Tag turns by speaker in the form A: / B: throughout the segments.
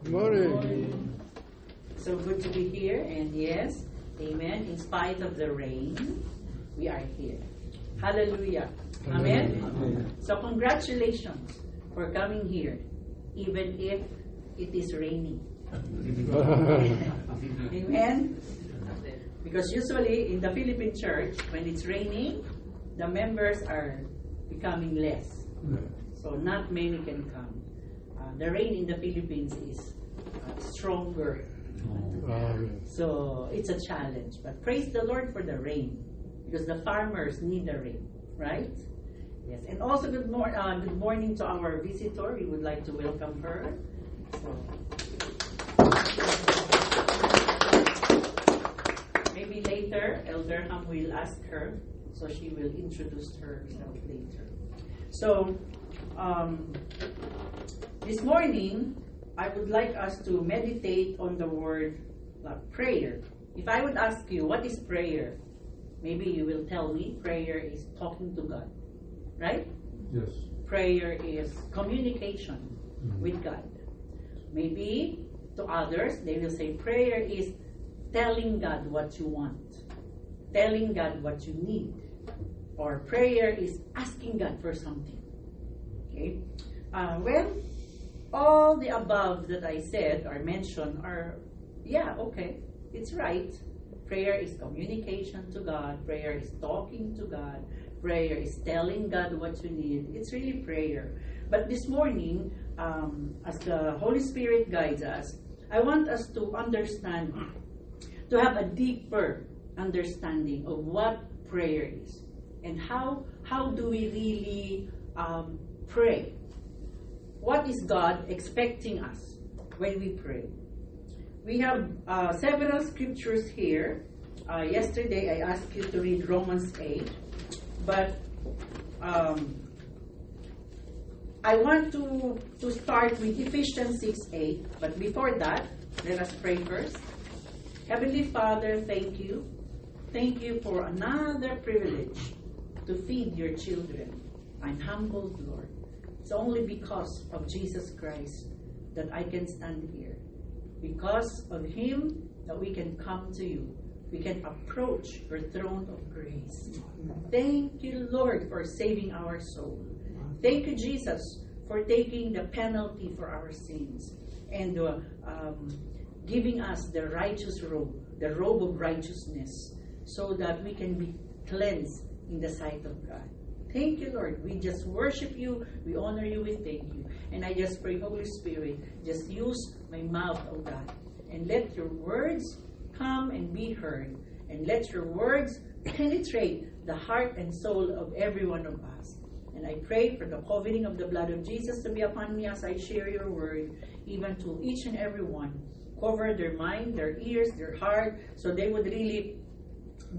A: Morning.
B: So good to be here, and yes, amen. In spite of the rain, we are here. Hallelujah. Amen.
A: Amen.
B: So congratulations for coming here, even if it is raining. Amen. Because usually in the Philippine church, when it's raining, the members are becoming less. So not many can come. The rain in the Philippines is stronger. So it's a challenge. But praise the Lord for the rain, because the farmers need the rain, right? Yes. And also good morning to our visitor. We would like to welcome her. So, maybe later, Elder Ham will ask her, so she will introduce herself later. So, this morning, I would like us to meditate on the word prayer. If I would ask you, what is prayer? Maybe you will tell me prayer is talking to God, right?
A: Yes.
B: Prayer is communication with God. Maybe to others, they will say prayer is telling God what you want, telling God what you need, or prayer is asking God for something. Okay? Well, all the above that I said or mentioned are, okay, it's right. Prayer is communication to God. Prayer is talking to God. Prayer is telling God what you need. It's really prayer. But this morning, as the Holy Spirit guides us, I want us to understand, to have a deeper understanding of what prayer is and how do we really pray. What is God expecting us when we pray? We have several scriptures here. Yesterday I asked you to read Romans 8, but I want to start with Ephesians 6:8. But before that, let us pray first. Heavenly Father, thank you. Thank you for another privilege to feed your children. I'm humbled, Lord. It's only because of Jesus Christ that I can stand here. Because of Him that we can come to you. We can approach your throne of grace. Thank you, Lord, for saving our soul. Thank you, Jesus, for taking the penalty for our sins and giving us the righteous robe, the robe of righteousness, so that we can be cleansed in the sight of God. Thank you, Lord. We just worship you. We honor you. We thank you. And I just pray, Holy Spirit, just use my mouth, oh God, and let your words come and be heard. And let your words penetrate the heart and soul of every one of us. And I pray for the covering of the blood of Jesus to be upon me as I share your word, even to each and every one. Cover their mind, their ears, their heart, so they would really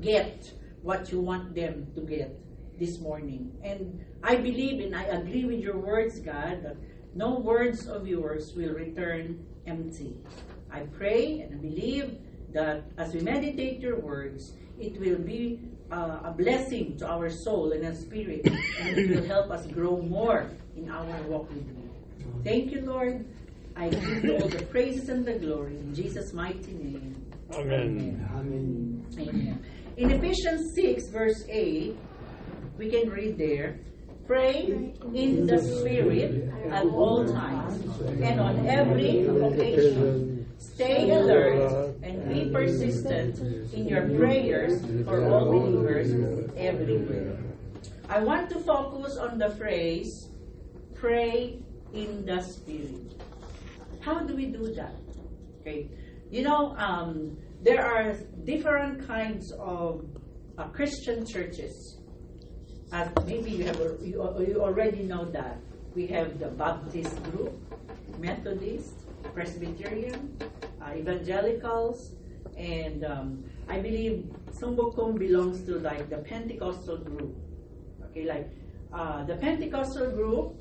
B: get what you want them to get this morning. And I believe and I agree with your words, God, that no words of yours will return empty. I pray and I believe that as we meditate your words, it will be a blessing to our soul and our spirit, and it will help us grow more in our walk with you. Thank you, Lord. I give you all the praises and the glory in Jesus' mighty name.
A: Amen.
B: Amen. Amen. In Ephesians 6, verse 8, we can read there, pray in the Spirit at all times and on every occasion. Stay alert and be persistent in your prayers for all believers everywhere. I want to focus on the phrase, pray in the Spirit. How do we do that? Okay, there are different kinds of Christian churches. As maybe you already know that. We have the Baptist group, Methodist, Presbyterian, Evangelicals, and I believe Sumbukum belongs to like the Pentecostal group. Okay, like the Pentecostal group,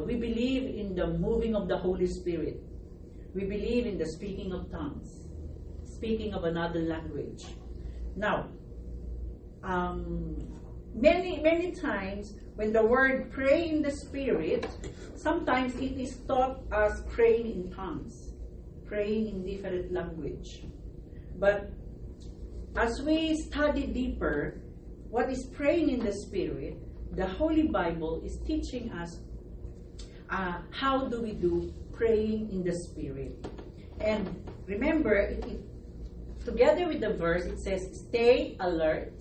B: we believe in the moving of the Holy Spirit. We believe in the speaking of tongues, speaking of another language. Now, many times when the word pray in the Spirit, sometimes it is taught as praying in tongues. praying in different language. But as we study deeper what is praying in the Spirit, the Holy Bible is teaching us how do we do praying in the Spirit. And remember, together with the verse, it says, stay alert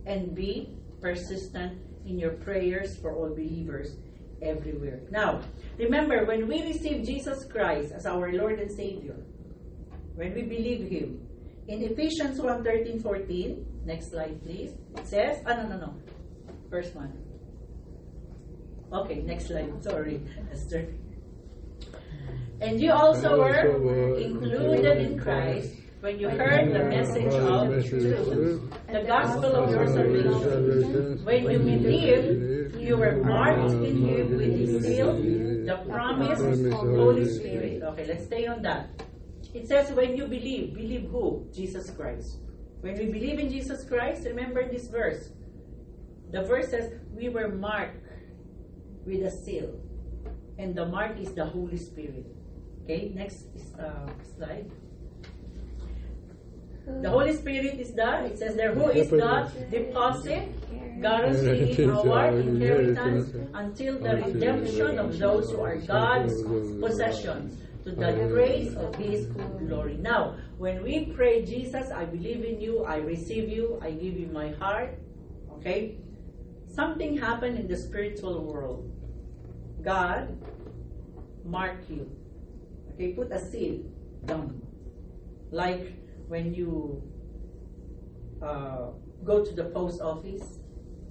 B: and be persistent in your prayers for all believers everywhere. Now, remember, when we receive Jesus Christ as our Lord and Savior, when we believe Him, in Ephesians 1:13-14, next slide please, it says, no. First one. Okay, next slide. Sorry, Esther. And you also were included in Christ when you heard the message of truth, the gospel of your salvation. When you believed, you were marked in Him with His seal, the promise of Holy Spirit. Okay, let's stay on that. It says when you believe who? Jesus Christ. When we believe in Jesus Christ, remember this verse. The verse says we were marked with a seal. And the mark is the Holy Spirit. Okay, next slide. The Holy Spirit is it says there, who is the deposit, guaranteeing our inheritance until the redemption of those who are God's possessions, to the praise of His glory. Now, when we pray, Jesus, I believe in you, I receive you, I give you my heart, okay? Something happened in the spiritual world. God mark you. Okay, put a seal down. Like when you go to the post office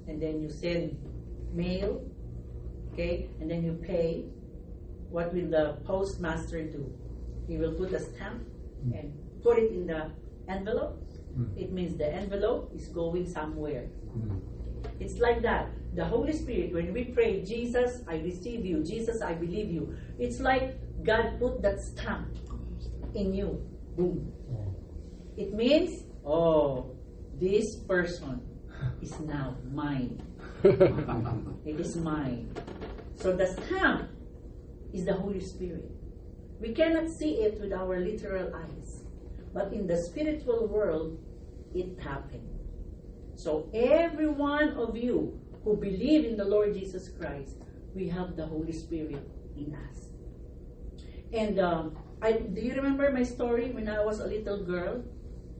B: and then you send mail, okay, and then you pay. What will the postmaster do? He will put a stamp and put it in the envelope. It means the envelope is going somewhere. It's like that. The Holy Spirit, when we pray, Jesus, I receive you. Jesus, I believe you. It's like God put that stamp in you. Boom. It means, this person is now mine. It is mine. So the stamp is the Holy Spirit. We cannot see it with our literal eyes, but in the spiritual world, it happened. So every one of you who believe in the Lord Jesus Christ, we have the Holy Spirit in us. And do you remember my story when I was a little girl?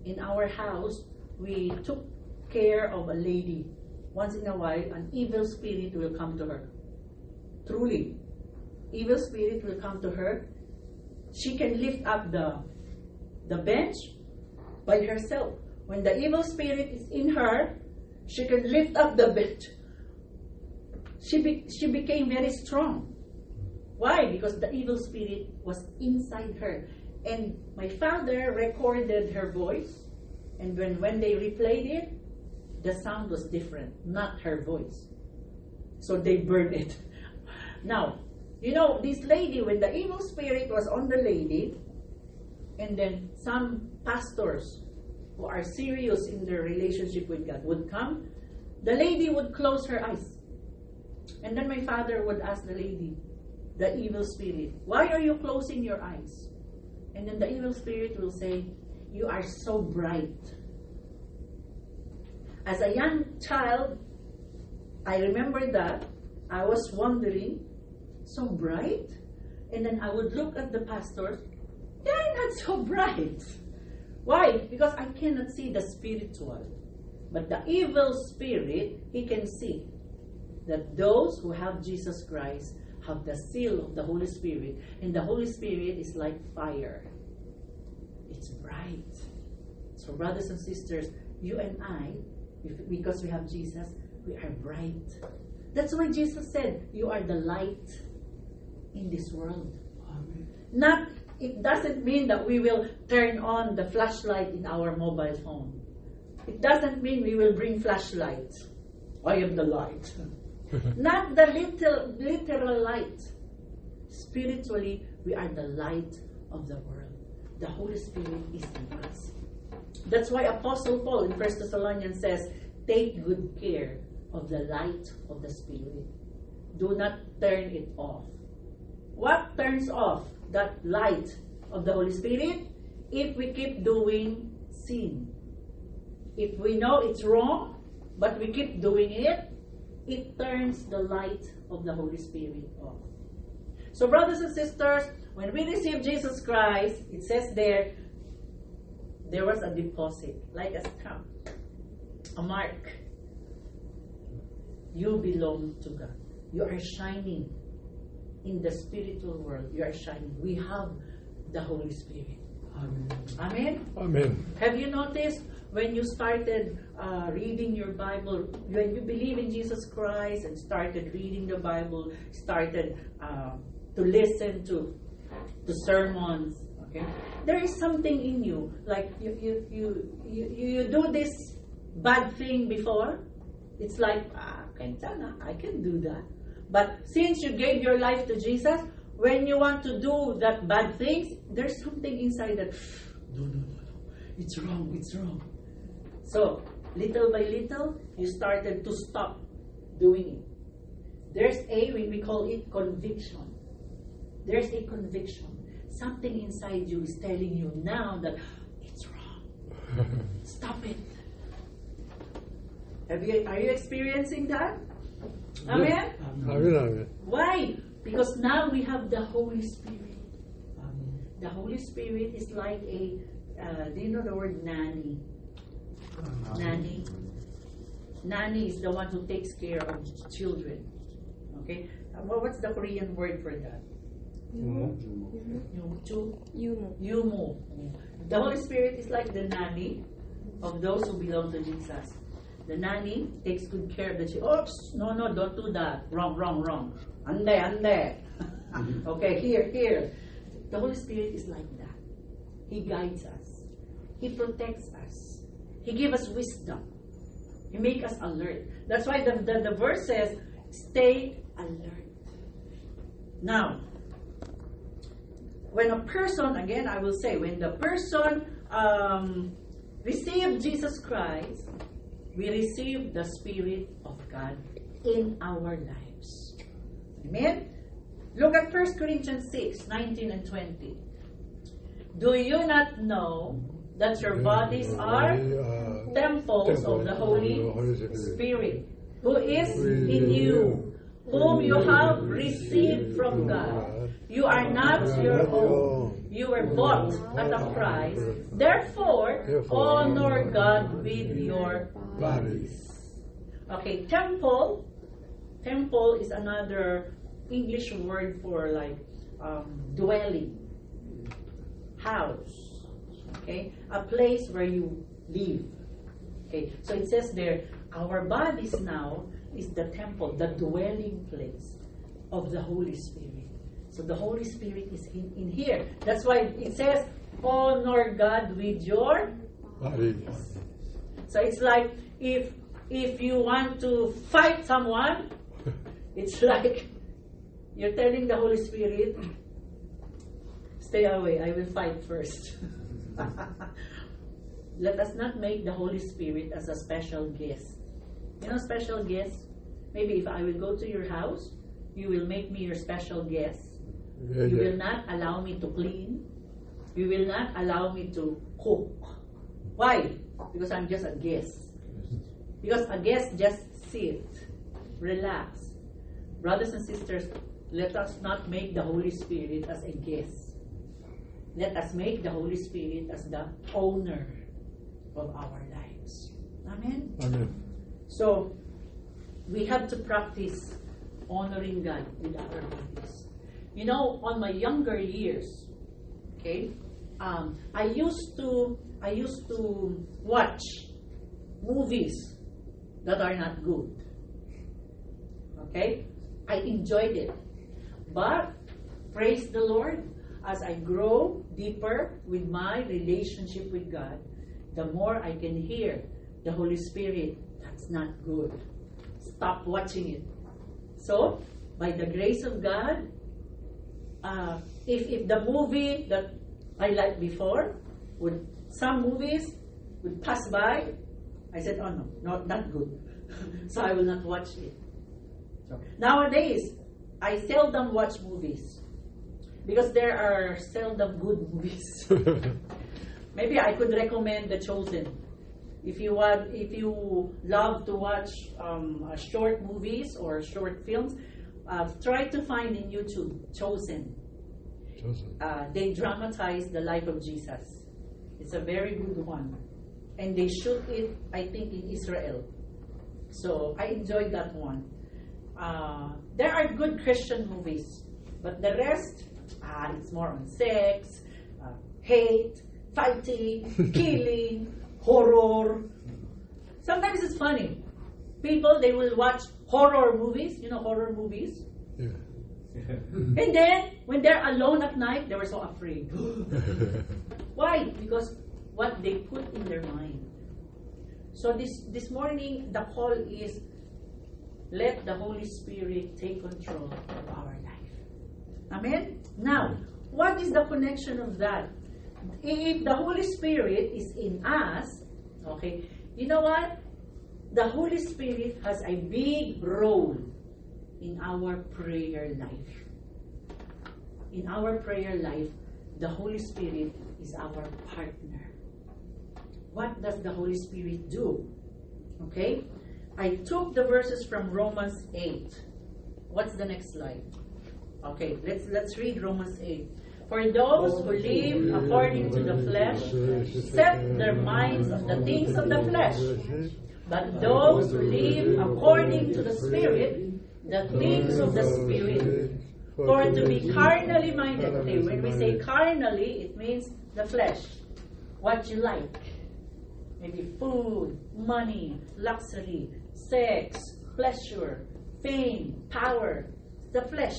B: In our house, we took care of a lady. Once in a while, an evil spirit will come to her. Truly. Evil spirit will come to her. She can lift up the bench by herself. When the evil spirit is in her, she can lift up the bench. She became very strong. Why? Because the evil spirit was inside her. And my father recorded her voice. And when they replayed it, the sound was different, not her voice. So they burned it. Now, you know, this lady, when the evil spirit was on the lady, and then some pastors who are serious in their relationship with God would come, the lady would close her eyes. And then my father would ask the lady, the evil spirit, why are you closing your eyes? And then the evil spirit will say, you are so bright. As a young child, I remember that I was wondering, so bright? And then I would look at the pastors, they're not so bright. Why? Because I cannot see the spiritual. But the evil spirit, he can see that those who have Jesus Christ have the seal of the Holy Spirit. And the Holy Spirit is like fire. It's bright. So brothers and sisters, you and I, because we have Jesus, we are bright. That's why Jesus said, you are the light in this world. Amen. It doesn't mean that we will turn on the flashlight in our mobile phone. It doesn't mean we will bring flashlights. I am the light. Not the literal light. Spiritually, we are the light of the world. The Holy Spirit is in us. That's why Apostle Paul in 1 Thessalonians says, take good care of the light of the Spirit. Do not turn it off. What turns off that light of the Holy Spirit? If we keep doing sin. If we know it's wrong, but we keep doing it, it turns the light of the Holy Spirit off. So brothers and sisters, when we receive Jesus Christ, it says there was a deposit, like a stamp, a mark. You belong to God. You are shining in the spiritual world. You are shining. We have the Holy Spirit.
A: Amen.
B: Amen?
C: Amen.
B: Have you noticed when you started reading your Bible, when you believe in Jesus Christ and started reading the Bible, started to listen to sermons, okay? There is something in you, like you do this bad thing before. It's like, I can do that. But since you gave your life to Jesus, when you want to do that bad things, there's something inside that, no, it's wrong. So, little by little, you started to stop doing it. There's we call it conviction. There's a conviction. Something inside you is telling you now that it's wrong. Stop it. Are you experiencing that? Amen?
C: Amen.
B: Why? Because now we have the Holy Spirit.
A: Amen.
B: The Holy Spirit is like a, do you know the word nanny? Nanny. Nanny is the one who takes care of children. Okay? What's the Korean word for that? Yumu. The Holy Spirit is like the nanny of those who belong to Jesus. The nanny takes good care of the children. Oops, no, don't do that. Wrong. Ande. Okay, here. The Holy Spirit is like that. He guides us. He protects us. He gives us wisdom. He makes us alert. That's why the verse says, stay alert. Now, when a person, again I will say, when the person received Jesus Christ, we receive the Spirit of God in our lives. Amen? Look at 1 Corinthians 6, 19 and 20. Do you not know that your bodies are temples of the Holy Spirit, who is in you, whom you have received from God? You are not your own. You were bought at a price. Therefore, honor God with your bodies. Okay, temple is another English word for like dwelling, house. Okay, a place where you live. Okay, so it says there, our bodies now is the temple, the dwelling place of the Holy Spirit. So the Holy Spirit is in here. That's why it says, honor God with your
C: Bodies.
B: So it's like if you want to fight someone, it's like you're telling the Holy Spirit, stay away, I will fight first. Let us not make the Holy Spirit as a special guest. You know, special guest? Maybe if I will go to your house, you will make me your special guest. You will not allow me to clean. You will not allow me to cook. Why? Because I'm just a guest. Because a guest just sit, relax. Brothers and sisters, let us not make the Holy Spirit as a guest. Let us make the Holy Spirit as the owner of our lives. Amen?
C: Amen.
B: So, we have to practice honoring God with our bodies. You know, on my younger years, okay, I used to watch movies that are not good. Okay, I enjoyed it, but praise the Lord, as I grow deeper with my relationship with God, the more I can hear the Holy Spirit. That's not good. Stop watching it. So, by the grace of God, if the movie that I liked before, some movies would pass by, I said, oh no, not good. So I will not watch it. So, nowadays, I seldom watch movies. because there are seldom good movies. Maybe I could recommend The Chosen. If you love to watch short movies or short films, try to find in YouTube Chosen. They dramatize the life of Jesus. It's a very good one, and they shoot it, I think, in Israel. So I enjoyed that one. There are good Christian movies, but the rest, it's more on sex, hate, fighting, killing, horror. Sometimes it's funny. People, they will watch horror movies, horror movies.
C: Yeah.
B: And then, when they're alone at night, they were so afraid. Why? Because what they put in their mind. So this morning, the call is, let the Holy Spirit take control of our life. Amen? Now, what is the connection of that? If the Holy Spirit is in us, okay, you know what? The Holy Spirit has a big role in our prayer life. In our prayer life, the Holy Spirit is our partner. What does the Holy Spirit do? Okay? I took the verses from Romans 8. What's the next slide? Okay, let's read Romans 8. For those who live according to the flesh set their minds on the things of the flesh. But those who live according to the Spirit, the things of the Spirit. For to be carnally minded, okay, when we say carnally, it means the flesh. What you like. Maybe food, money, luxury, sex, pleasure, fame, power. The flesh.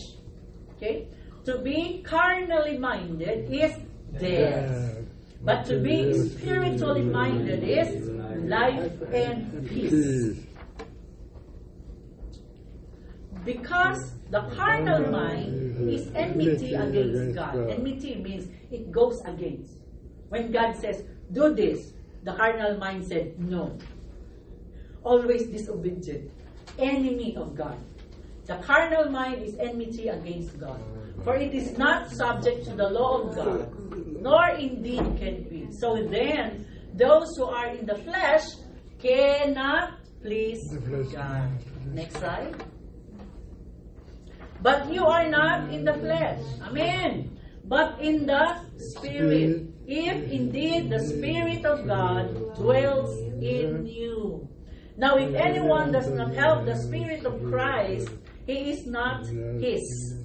B: Okay? To be carnally minded is death. But to be spiritually minded is life and peace. Because the carnal mind is enmity against God. Enmity means it goes against. When God says, do this, the carnal mind said, no. Always disobedient. Enemy of God. The carnal mind is enmity against God. For it is not subject to the law of God, nor indeed can be. So then, those who are in the flesh cannot please God. Next slide. But you are not in the flesh. Amen. But in the Spirit. If indeed the Spirit of God dwells in you. Now, if anyone does not have the Spirit of Christ, he is not his.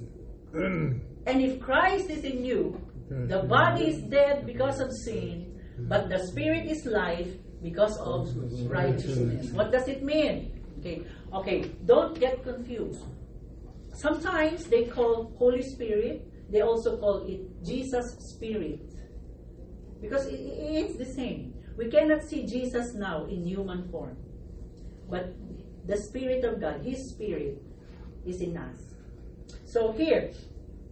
B: And if Christ is in you, the body is dead because of sin, but the Spirit is life because of righteousness. What does it mean? Okay, don't get confused. Sometimes they call Holy Spirit, they also call it Jesus Spirit. Because it's the same. We cannot see Jesus now in human form. But the Spirit of God, His Spirit, is in us. So here,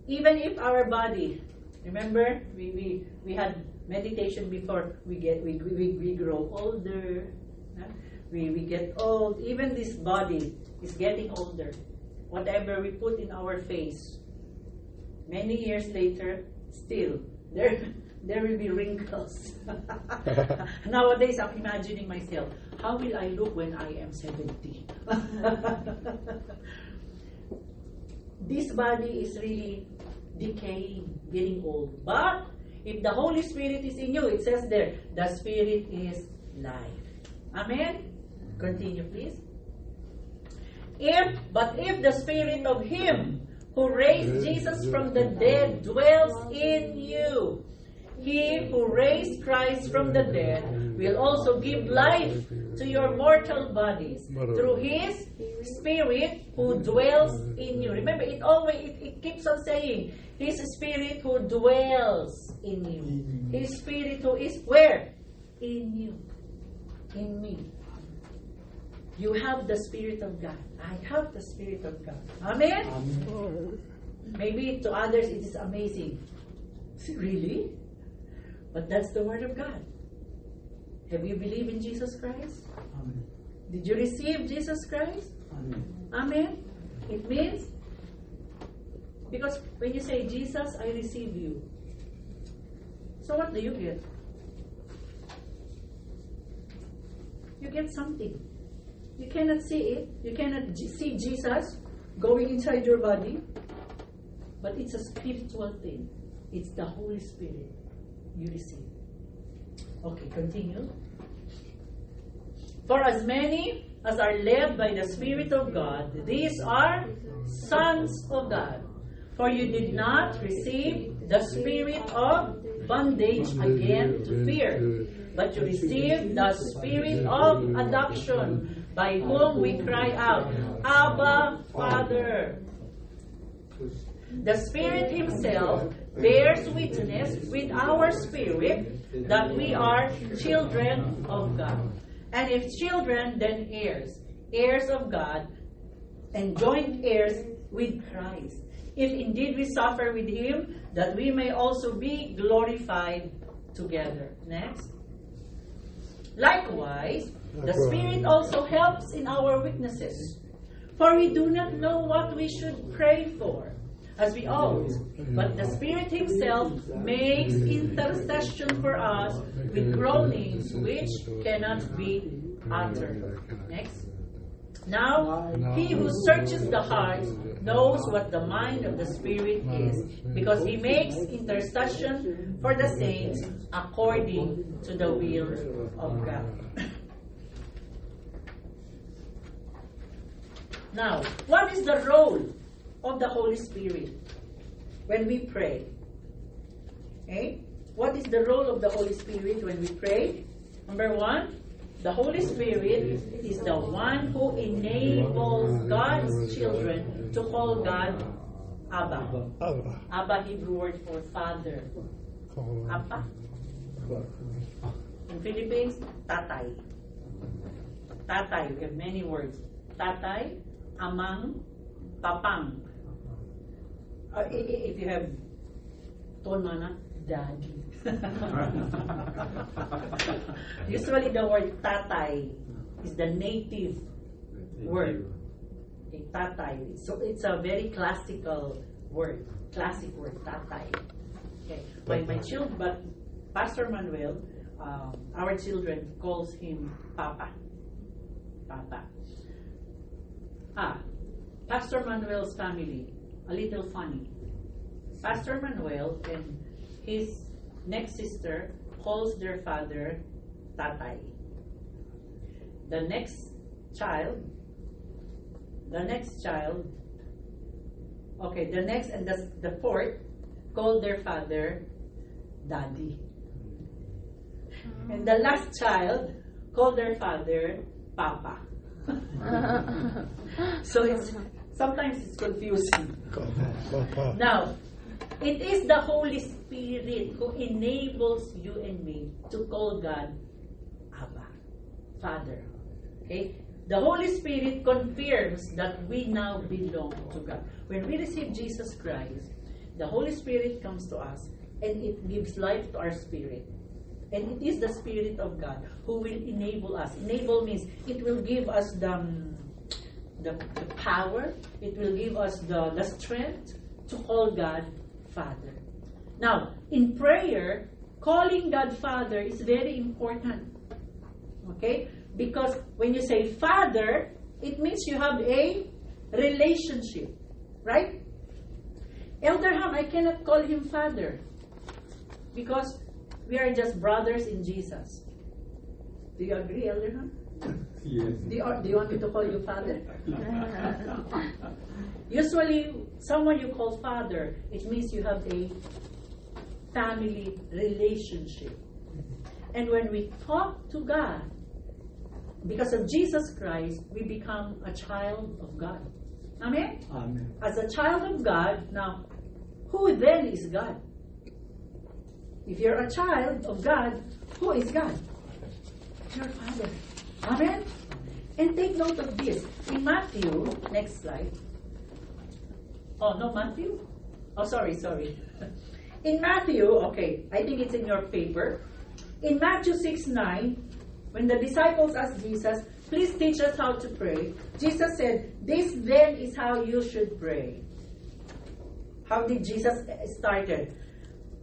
B: even if our body, remember, we had meditation before we grow older, we get old. Even this body is getting older. Whatever we put in our face, many years later, still there will be wrinkles. Nowadays, I'm imagining myself, how will I look when I am 70? This body is really decaying, getting old. But if the Holy Spirit is in you, it says there, the Spirit is life. Amen? Continue, please. But if the Spirit of Him who raised Jesus from the dead dwells in you, He who raised Christ from the dead will also give life to your mortal bodies through His Spirit who dwells in you. Remember, it keeps on saying, His Spirit who dwells in you. His Spirit who is where? In you. In me. You have the Spirit of God. I have the Spirit of God. Amen? Amen. Maybe to others it is amazing. Really? But that's the Word of God. Have you believed in Jesus Christ?
A: Amen.
B: Did you receive Jesus Christ?
A: Amen.
B: Amen. It means Because when you say, Jesus, I receive you. So what do you get? You get something. You cannot see it. You cannot see Jesus going inside your body. But it's a spiritual thing. It's the Holy Spirit you receive. Okay, continue. For as many as are led by the Spirit of God, these are sons of God. For you did not receive the spirit of bondage again to fear, but you received the Spirit of adoption, by whom we cry out, Abba, Father. The Spirit Himself bears witness with our spirit that we are children of God. And if children, then heirs, heirs of God, and joint heirs with Christ. If indeed we suffer with Him, that we may also be glorified together. Next. Likewise, the Spirit also helps in our weaknesses. For we do not know what we should pray for, as we ought. But the Spirit Himself makes intercession for us with groanings which cannot be uttered. Next. Now, He who searches the heart knows what the mind of the Spirit is, because He makes intercession for the saints according to the will of God. Now, what is the role of the Holy Spirit when we pray? Okay? What is the role of the Holy Spirit when we pray? Number one, the Holy Spirit is the one who enables God's children to call God Abba. Abba, Hebrew word for father. Apa. In Philippines, tatay. Tatay, we have many words. Tatay, amang, papang. If you have tonmana, daddy. Usually the word tatay is the native word. Okay, tatay. So it's a very classical word. Classic word, tatay. Okay. By my children, but Pastor Manuel, our children calls him Papa. Papa. Pastor Manuel's family, a little funny. Pastor Manuel and his next sister calls their father Tatay. The next child, and the fourth called their father Daddy. And the last child called their father Papa. So sometimes it's confusing. Now, it is the Holy Spirit who enables you and me to call God Abba, Father. Okay? The Holy Spirit confirms that we now belong to God. When we receive Jesus Christ, the Holy Spirit comes to us and it gives life to our spirit. And it is the Spirit of God who will enable us. Enable means it will give us the power, it will give us the strength to call God Father. Now, in prayer, calling God Father is very important. Okay? Because when you say Father, it means you have a relationship. Right? Elder Ham, I cannot call him Father. Because we are just brothers in Jesus. Do you agree, Elder Ham?
A: Yes.
B: Do you want me to call you Father? Usually, someone you call Father, it means you have a family relationship. And when we talk to God, because of Jesus Christ, we become a child of God. Amen?
A: Amen.
B: As a child of God, now, who then is God? If you're a child of God, who is God? Your Father. Amen? And take note of this. In Matthew, next slide. Oh, no, Matthew? Oh, sorry. In Matthew, okay, I think it's in your paper. In Matthew 6:9, when the disciples asked Jesus, please teach us how to pray, Jesus said, this then is how you should pray. How did Jesus started?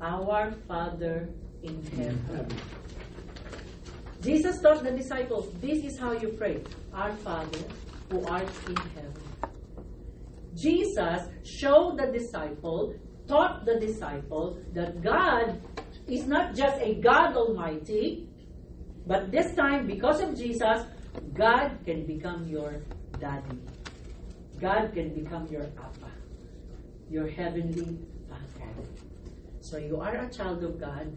B: Our Father in heaven. Jesus taught the disciples, this is how you pray. Our Father who art in heaven. Jesus showed the disciple, taught the disciple that God is not just a God Almighty, but this time, because of Jesus, God can become your daddy. God can become your Papa, your heavenly Father. So you are a child of God.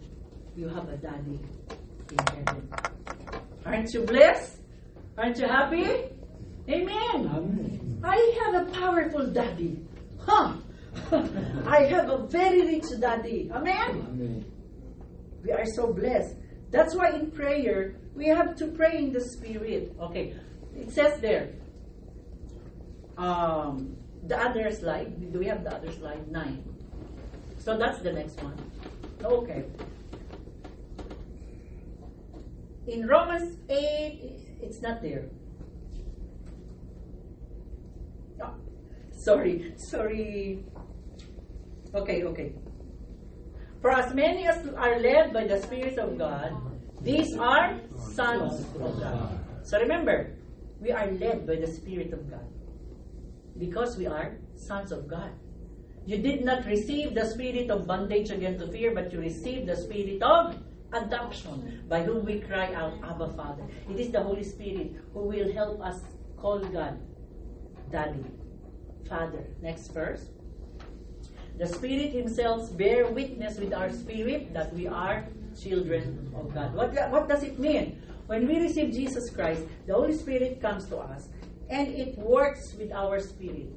B: You have a daddy in heaven. Aren't you blessed? Aren't you happy? Amen.
A: Amen.
B: I have a powerful daddy. I have a very rich daddy. Amen.
A: Amen.
B: We are so blessed. That's why in prayer, we have to pray in the Spirit. Okay, it says there. The other slide. Do we have the other slide? 9. So that's the next one. Okay. In Romans 8, it's not there. Oh, sorry. Okay. For as many as are led by the Spirit of God, these are sons of God. So remember, we are led by the Spirit of God because we are sons of God. You did not receive the spirit of bondage again to fear, but you received the spirit of adoption, by whom we cry out, Abba, Father. It is the Holy Spirit who will help us call God Daddy, Father. Next verse. The Spirit Himself bear witness with our spirit that we are children of God. What does it mean? When we receive Jesus Christ, the Holy Spirit comes to us and it works with our spirit.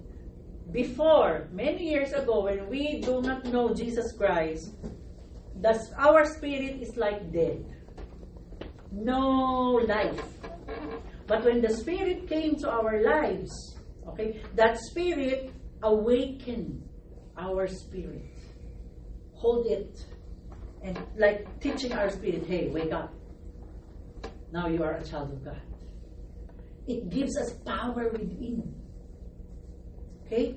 B: Before, many years ago, when we do not know Jesus Christ, our spirit is like dead. No life. But when the Spirit came to our lives, okay, that Spirit awakened our spirit. Hold it. And like teaching our spirit, hey, wake up. Now you are a child of God. It gives us power within. Okay?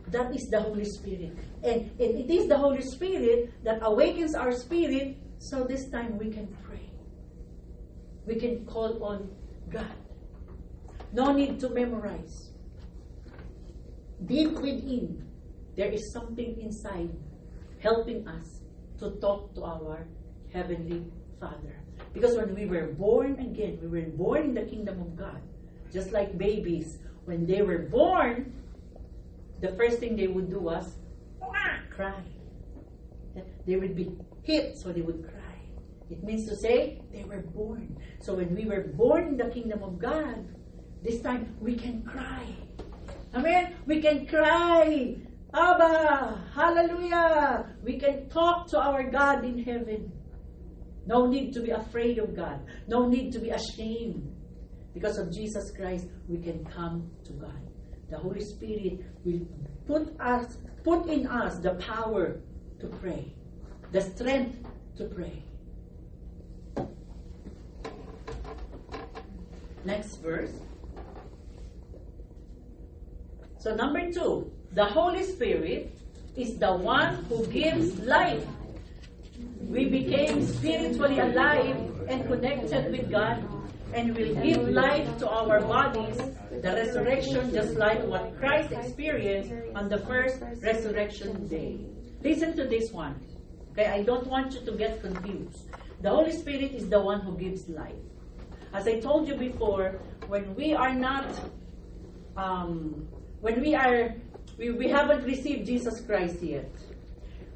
B: That is the Holy Spirit. And it is the Holy Spirit that awakens our spirit, so this time we can pray. We can call on God. No need to memorize. Deep within, there is something inside helping us to talk to our Heavenly Father. Because when we were born again, we were born in the kingdom of God. Just like babies, when they were born, the first thing they would do was cry. They would be hit, so they would cry. It means to say they were born. So when we were born in the kingdom of God, this time we can cry. Amen? We can cry. Abba, hallelujah. We can talk to our God in heaven. No need to be afraid of God. No need to be ashamed. Because of Jesus Christ, we can come to God. The Holy Spirit will put in us the power to pray, the strength to pray. Next verse. So number 2, the Holy Spirit is the one who gives life. We became spiritually alive and connected with God, and will give life to our bodies, the resurrection, just like what Christ experienced on the first resurrection day. Listen to this one. Okay, I don't want you to get confused. The Holy Spirit is the one who gives life. As I told you before, when we are not, we haven't received Jesus Christ yet.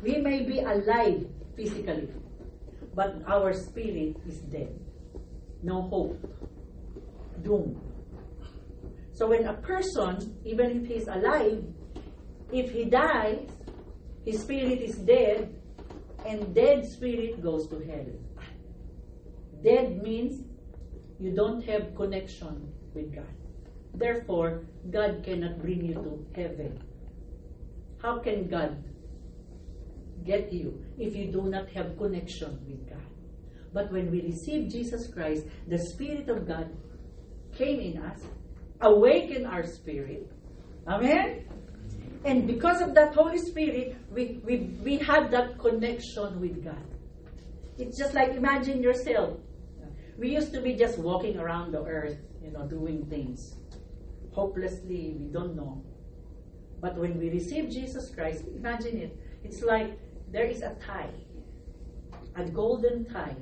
B: We may be alive physically, but our spirit is dead. No hope. Doom. So when a person, even if he's alive, if he dies, his spirit is dead, and dead spirit goes to hell. Dead means you don't have connection with God. Therefore, God cannot bring you to heaven. How can God get you if you do not have connection with God? But when we receive Jesus Christ, the Spirit of God came in us, awakened our spirit. Amen?
A: And because of that Holy Spirit, we have that connection with God. It's just like, imagine yourself. We used to be just walking around the earth, doing things. Hopelessly, we don't know. But when we receive Jesus Christ, imagine it. It's like there is a tie, a golden tie